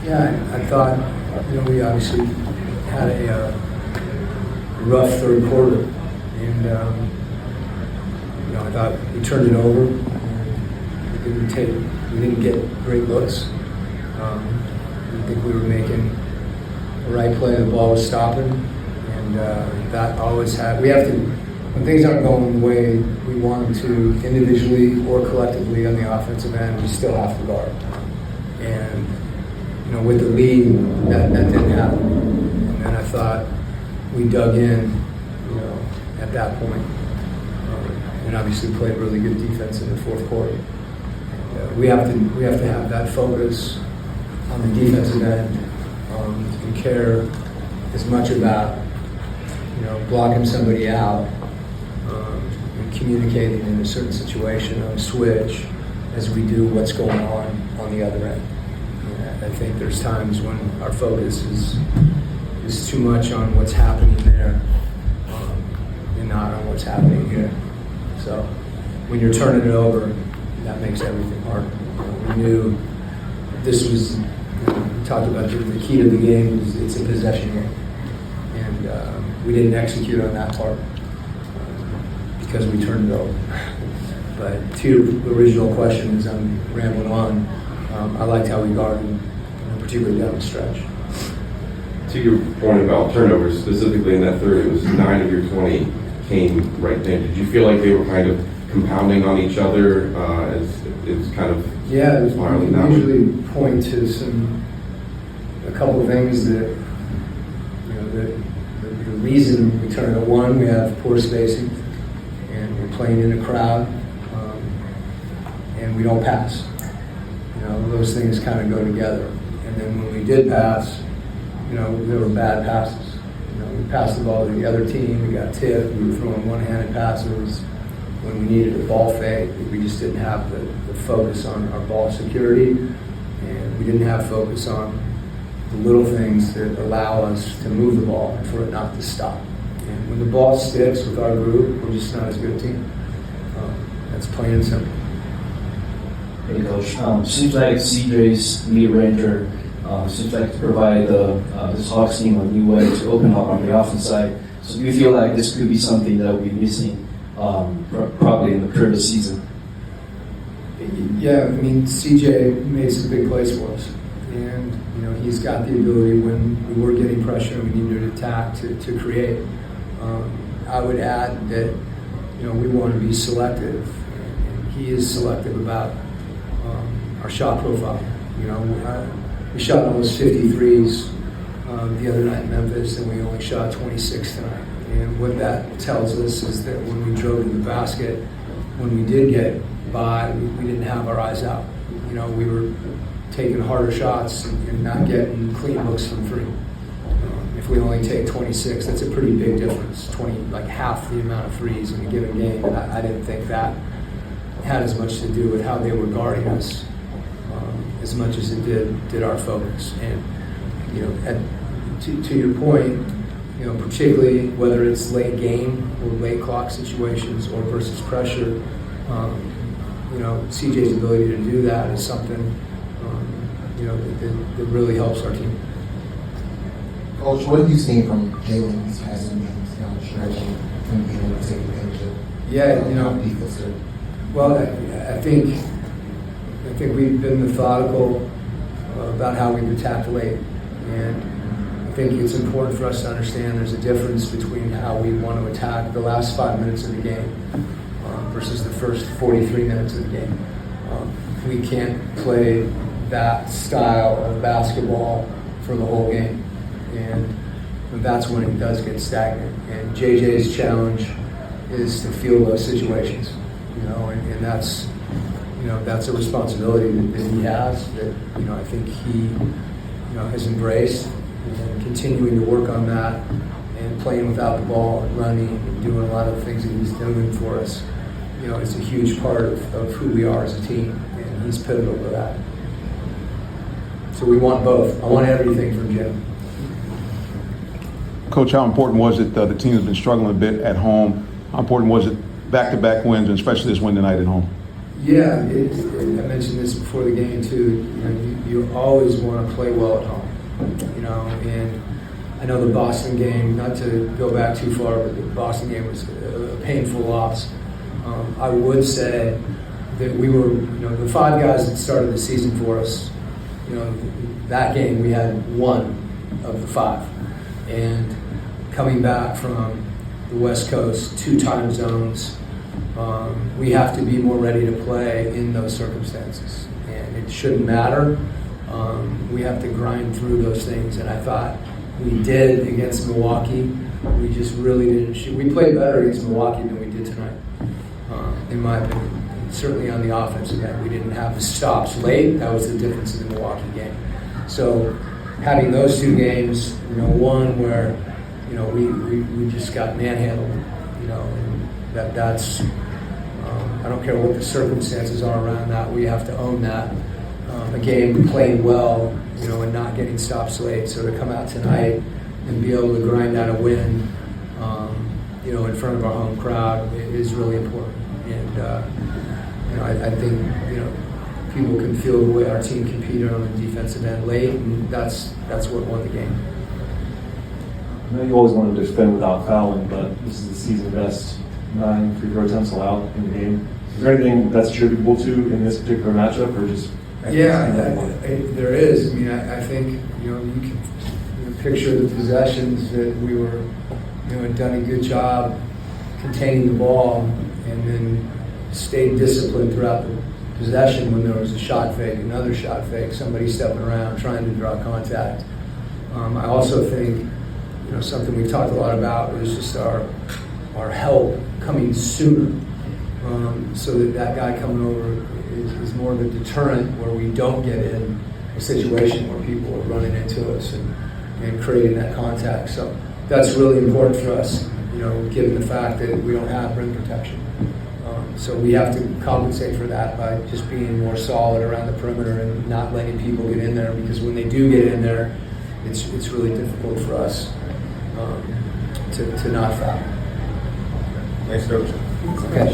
Yeah, I thought, we obviously had a rough third quarter, and I thought we turned it over. We didn't get great looks. I think we were making the right play. The ball was stopping, and that always when things aren't going the way we want them to, individually or collectively on the offensive end, we still have to guard. And with the lead, that didn't happen. And then I thought we dug in, at that point, and obviously played really good defense in the fourth quarter. And, we have to have that focus on the defensive end, and care as much about blocking somebody out, and communicating in a certain situation on a switch as we do what's going on the other end. I think there's times when our focus is too much on what's happening there, and not on what's happening here. So when you're turning it over, that makes everything hard. We knew this was, we talked about the key to the game is it's a possession game. And we didn't execute on that part because we turned it over. But to your original question, as I'm rambling on, I liked how we guarded, particularly down the stretch. To your point about turnovers, specifically in that third, it was 9 of your 20 came right then. Did you feel like they were kind of compounding on each other as kind of spiraling down? We usually point to a couple of things that, the reason we turn it. One, we have poor spacing, and we're playing in a crowd, and we don't pass. Those things kind of go together. And then when we did pass, there were bad passes. We passed the ball to the other team, we got tipped, we were throwing one-handed passes. When we needed a ball fake, we just didn't have the focus on our ball security, and we didn't have focus on the little things that allow us to move the ball and for it not to stop. And when the ball sticks with our group, we're just not as good a team. That's plain and simple. Hey, Coach. Seems like CJ's lead ranger seems like to provide this Hawks team a new way to open up on the offense side. So do you feel like this could be something that will be missing probably in the previous season? Yeah, CJ made some big plays for us. And, he's got the ability when we were getting pressure and we needed to attack to create. I would add that, we want to be selective. And he is selective about our shot profile. We shot almost 53s the other night in Memphis, and we only shot 26 tonight. And what that tells us is that when we drove to the basket, when we did get by, we didn't have our eyes out. We were taking harder shots and not getting clean looks from three. If we only take 26, that's a pretty big difference. Like half the amount of threes in a given game. I didn't think that had as much to do with how they were guarding us as much as it did our focus. And to your point, particularly whether it's late game or late clock situations or versus pressure, CJ's ability to do that is something that really helps our team. Coach, what have you seen from Jalen's passing games down the stretch and being able to take advantage of defense? Well, I think we've been methodical about how we've attacked late, and I think it's important for us to understand there's a difference between how we want to attack the last 5 minutes of the game versus the first 43 minutes of the game. We can't play that style of basketball for the whole game, and that's when it does get stagnant. And JJ's challenge is to feel those situations, and that's a responsibility that he has that I think he has embraced, and continuing to work on that and playing without the ball and running and doing a lot of the things that he's doing for us. It's a huge part of who we are as a team, and he's pivotal to that. So we want both. I want everything from Jim. Coach, how important was it? The team has been struggling a bit at home. How important was it back-to-back wins, and especially this win tonight at home? Yeah, I mentioned this before the game too. You you always want to play well at home, you know. And I know the Boston game, not to go back too far, but the Boston game was a painful loss. I would say that we were, you know, the 5 guys that started the season for us, you know, that game we had 1 of the 5. And coming back from the West Coast, 2 time zones, we have to be more ready to play in those circumstances. And it shouldn't matter. We have to grind through those things. And I thought we did against Milwaukee. We just really didn't shoot. We played better against Milwaukee than we did tonight, in my opinion. Certainly on the offensive end, we didn't have the stops late. That was the difference in the Milwaukee game. So having those 2 games, you know, one where, you know, we just got manhandled, you know, and that's I don't care what the circumstances are around that. We have to own that. A game playing well, you know, and not getting stops late. So to come out tonight and be able to grind out a win, you know, in front of our home crowd is really important. And you know, I think, you know, people can feel the way our team competed on the defensive end late, and that's what won the game. I know you always want to defend without fouling, but this is the season best 9 free throw attempts allowed in the game. Is there anything that's attributable to in this particular matchup, or just? Yeah, there is. I mean, I think, you know, you can picture the possessions that we were, you know, had done a good job containing the ball, and then stayed disciplined throughout the possession when there was a shot fake, another shot fake, somebody stepping around trying to draw contact. I also think, you know, something we've talked a lot about is just our help coming sooner, so that guy coming over is more of a deterrent where we don't get in a situation where people are running into us and creating that contact. So that's really important for us, you know, given the fact that we don't have rim protection. So we have to compensate for that by just being more solid around the perimeter and not letting people get in there, because when they do get in there, it's really difficult for us to not foul. Thanks, Coach. Okay.